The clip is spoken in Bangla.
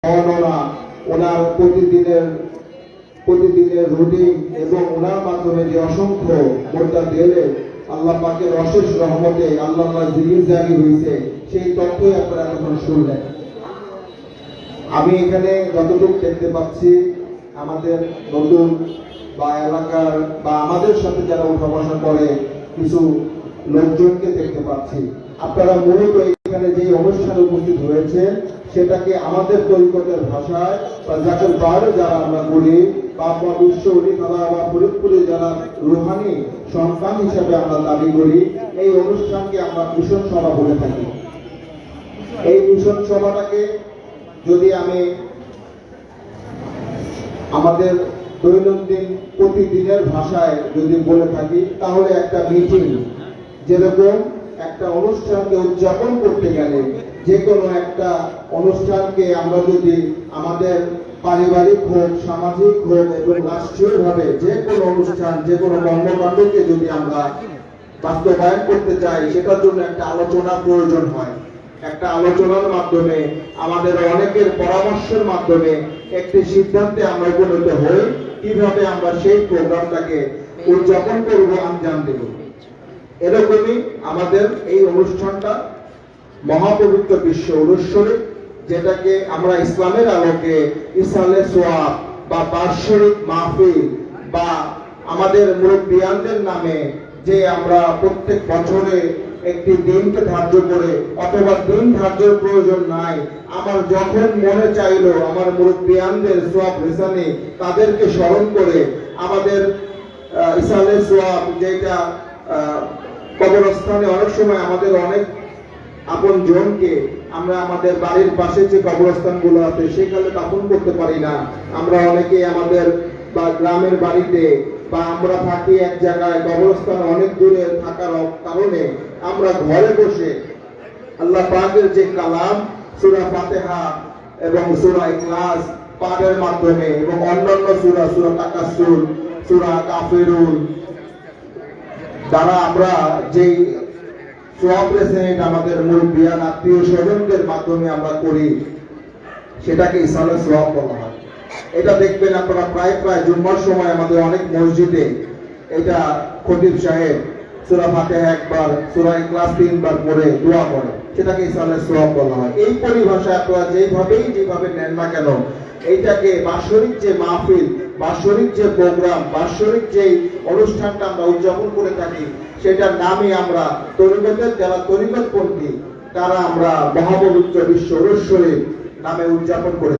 বর্ণনা, ওনার প্রতিদিনের রুটিন এবং ওনার মাধ্যমে যে অসংখ্য মোদ্দা দিলে আল্লাহ পাকের অশেষ রহমতে আল্লাহ জিকির জারি হয়েছে, সেই তথ্যই আপনারা এখন শুনলেন। আমি এখানে যতটুকু দেখতে পাচ্ছি, আমাদের নতুন বা এলাকার বা আমাদের সাথে যারা উঠা বসা করে কিছু লোকজনকে দেখতে পাচ্ছি। আপনারা মূলত এখানে যে অনুষ্ঠানে উপস্থিত হয়েছে সেটাকে আমাদের তরিকতের ভাষায় বা জাকের বাইরে যারা আমরা বলি বা বিশ্ব অলিখালা বা ফরিদপুরে যারা রুহানি সন্তান হিসাবে আমরা দাবি করি, এই অনুষ্ঠানকে আমরা মিশন সভা বলে থাকি। এই মিশন সভাটাকে যদি আমি আমাদের দৈনন্দিন প্রতিদিনের ভাষায় যদি বলে থাকি, তাহলে একটা মিটিং, যেরকম একটা অনুষ্ঠানকে উদযাপন করতে গেলে যে কোনো একটা অনুষ্ঠানকে আমরা যদি আমাদের পারিবারিক হোক, সামাজিক হোক এবং রাষ্ট্রীয়ভাবে যে কোনো অনুষ্ঠান, যে কোনো কর্মকাণ্ডকে যদি আমরা বাস্তবায়ন করতে চাই, সেটার জন্য একটা আলোচনার প্রয়োজন হয়। একটা আলোচনার মাধ্যমে আমাদের অনেকের পরামর্শের মাধ্যমে একটি সিদ্ধান্তে আমরা উপনীত হই কিভাবে আমরা সেই প্রোগ্রামটাকে উদযাপন করব, আঞ্জাম দেব। এরকমই আমাদের এই অনুষ্ঠানটা মহাপবিত্র বিশ্ব উরুস শরীফ, যেটাকে আমরা ইসলামের আলোকে ইসালে সোয়াব বা বার্ষিক মাহফিল বা আমাদের মুরব্বিয়ানদের নামে যে আমরা প্রত্যেক বছরে একটি দিনকে ধার্য করে, অথবা দিন ধার্যের প্রয়োজন নাই, আমার যখন মনে চাইলো আমার মুরব্বিয়ানদের সোয়াব রেসানি তাদেরকে স্মরণ করে আমাদের ইসালে সোয়াব, যেটা কবরস্থানে অনেক সময় আমাদের অনেক আপন জনকে আমরা আমাদের বাড়ির পাশে যে কবরস্থানগুলো আছে সেখানে দাফন করতে পারি না। আমরা অনেকে আমাদের বা গ্রামের বাড়িতে বা আমরা থাকি এক জায়গায়, কবরস্থান অনেক দূরে থাকার কারণে আমরা ঘরে বসে আল্লাহ পাকের যে কালাম সূরা ফাতিহা এবং সূরা ইখলাস পাঠের মাধ্যমে এবং অন্যান্য সূরা, সূরা তাকাসসুর, সূরা কাফিরুন দ্বারা আমরা যেই সোয়াব রেসেন্ট আমাদের মুরব্বিয়ান আত্মীয় স্বজনদের মাধ্যমে আমরা করি, সেটাকে ইসালে সোয়াব বলা হয়। এটা দেখবেন আপনারা প্রায় জুম্মার সময় আমাদের অনেক মসজিদে এটা খতিব সাহেব সূরা ফাতিহা একবার, সূরা ইখলাস 3 বার পড়ে দোয়া করে, সেটাকে ইসালে সোয়াব বলা হয়। এই পরিভাষায় আপনারা যেভাবে নেন না কেন, এইটাকে বাৎসরিক যে মাহফিল, বাৎসরিক যে প্রোগ্রাম, বাৎসরিক যে অনুষ্ঠানটা আমরা উদযাপন করে থাকি, সেটার নামে আমরা তরিকতের যারা তরিকতপন্থী তারা আমরা মহাপবিত্র বিশ্ব উরুস শরীফ নামে উদযাপন করে